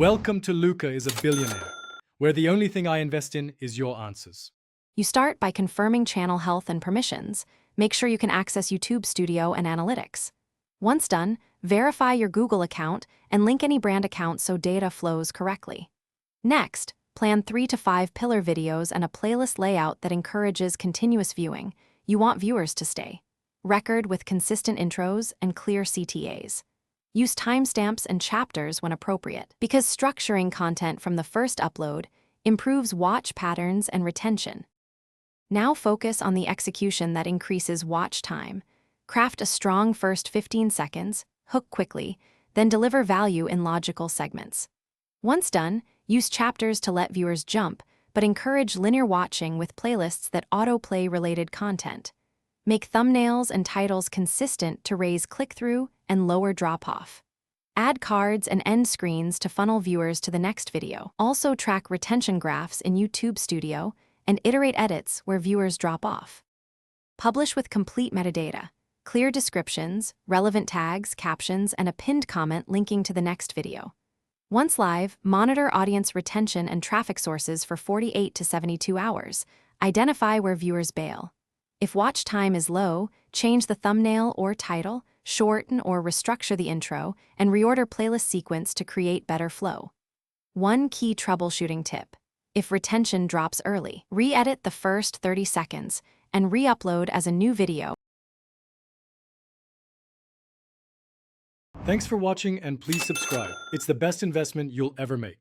Welcome to Luca is a Billionaire, where the only thing I invest in is your answers. You start by confirming channel health and permissions. Make sure you can access YouTube Studio and Analytics. Once done, verify your Google account and link any brand account so data flows correctly. Next, plan 3 to 5 pillar videos and a playlist layout that encourages continuous viewing. You want viewers to stay. Record with consistent intros and clear CTAs. Use timestamps and chapters when appropriate, because structuring content from the first upload improves watch patterns and retention. Now focus on the execution that increases watch time. Craft a strong first 15 seconds, hook quickly, then deliver value in logical segments. Once done, use chapters to let viewers jump, but encourage linear watching with playlists that autoplay related content. Make thumbnails and titles consistent to raise click-through and lower drop-off. Add cards and end screens to funnel viewers to the next video. Also track retention graphs in YouTube Studio and iterate edits where viewers drop off. Publish with complete metadata, clear descriptions, relevant tags, captions, and a pinned comment linking to the next video. Once live, monitor audience retention and traffic sources for 48 to 72 hours. Identify where viewers bail. If watch time is low, change the thumbnail or title, shorten or restructure the intro, and reorder playlist sequence to create better flow. One key troubleshooting tip: if retention drops early, re-edit the first 30 seconds and re-upload as a new video. Thanks for watching and please subscribe. It's the best investment you'll ever make.